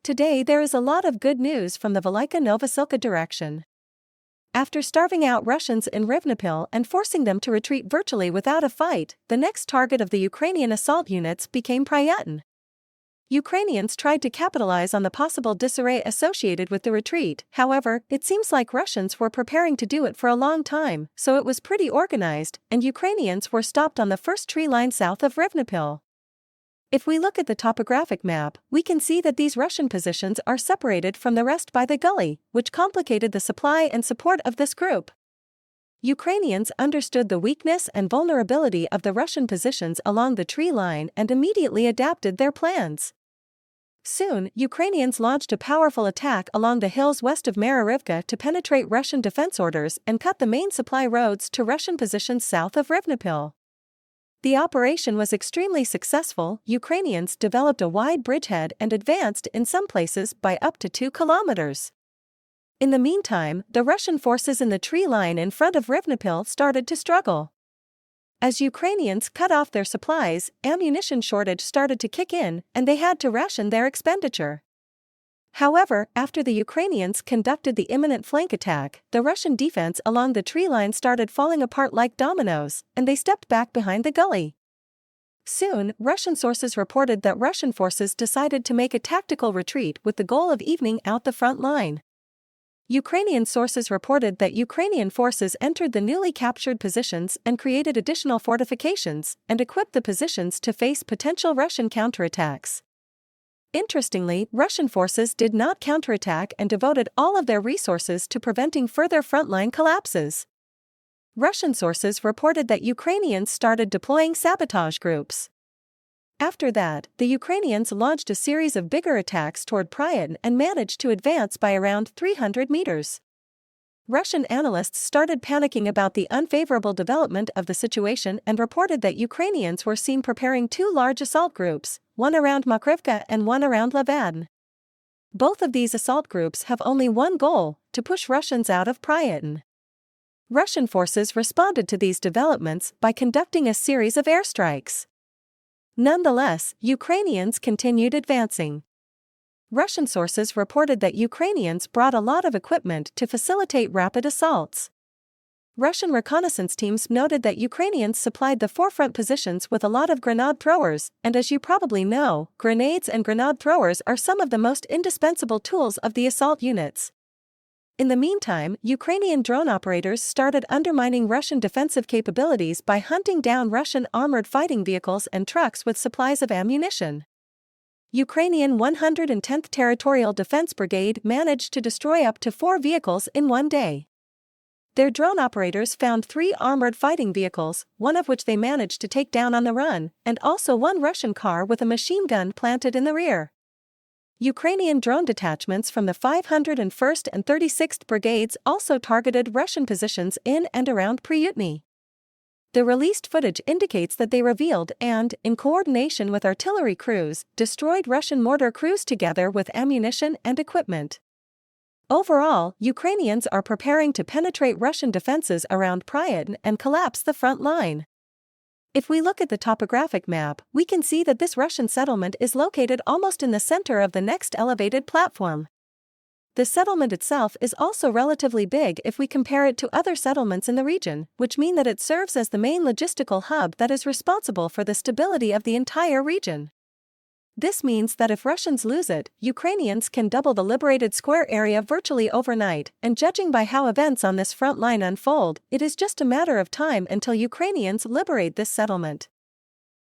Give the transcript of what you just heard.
Today there is a lot of good news from the Velika Novosilka direction. After starving out Russians in Rivnopil and forcing them to retreat virtually without a fight, the next target of the Ukrainian assault units became Pryatin. Ukrainians tried to capitalize on the possible disarray associated with the retreat. However, it seems like Russians were preparing to do it for a long time, so it was pretty organized, and Ukrainians were stopped on the first tree line south of Rivnopil. If we look at the topographic map, we can see that these Russian positions are separated from the rest by the gully, which complicated the supply and support of this group. Ukrainians understood the weakness and vulnerability of the Russian positions along the tree line and immediately adapted their plans. Soon, Ukrainians launched a powerful attack along the hills west of Maryrivka to penetrate Russian defense orders and cut the main supply roads to Russian positions south of Rivnopil. The operation was extremely successful. Ukrainians developed a wide bridgehead and advanced in some places by up to 2 kilometers. In the meantime, the Russian forces in the tree line in front of Rivnopil started to struggle. As Ukrainians cut off their supplies, ammunition shortage started to kick in, and they had to ration their expenditure. However, after the Ukrainians conducted the imminent flank attack, the Russian defense along the tree line started falling apart like dominoes, and they stepped back behind the gully. Soon, Russian sources reported that Russian forces decided to make a tactical retreat with the goal of evening out the front line. Ukrainian sources reported that Ukrainian forces entered the newly captured positions and created additional fortifications and equipped the positions to face potential Russian counterattacks. Interestingly, Russian forces did not counterattack and devoted all of their resources to preventing further frontline collapses. Russian sources reported that Ukrainians started deploying sabotage groups. After that, the Ukrainians launched a series of bigger attacks toward Pryatin and managed to advance by around 300 meters. Russian analysts started panicking about the unfavorable development of the situation and reported that Ukrainians were seen preparing 2 large assault groups, one around Makrivka and one around Levadin. Both of these assault groups have only one goal: to push Russians out of Pryatin. Russian forces responded to these developments by conducting a series of airstrikes. Nonetheless, Ukrainians continued advancing. Russian sources reported that Ukrainians brought a lot of equipment to facilitate rapid assaults. Russian reconnaissance teams noted that Ukrainians supplied the forefront positions with a lot of grenade throwers, and as you probably know, grenades and grenade throwers are some of the most indispensable tools of the assault units. In the meantime, Ukrainian drone operators started undermining Russian defensive capabilities by hunting down Russian armored fighting vehicles and trucks with supplies of ammunition. Ukrainian 110th Territorial Defense Brigade managed to destroy up to 4 vehicles in one day. Their drone operators found 3 armored fighting vehicles, one of which they managed to take down on the run, and also 1 Russian car with a machine gun planted in the rear. Ukrainian drone detachments from the 501st and 36th Brigades also targeted Russian positions in and around Pryutny. The released footage indicates that they revealed and, in coordination with artillery crews, destroyed Russian mortar crews together with ammunition and equipment. Overall, Ukrainians are preparing to penetrate Russian defenses around Pryatin and collapse the front line. If we look at the topographic map, we can see that this Russian settlement is located almost in the center of the next elevated platform. The settlement itself is also relatively big if we compare it to other settlements in the region, which mean that it serves as the main logistical hub that is responsible for the stability of the entire region. This means that if Russians lose it, Ukrainians can double the liberated square area virtually overnight, and judging by how events on this front line unfold, it is just a matter of time until Ukrainians liberate this settlement.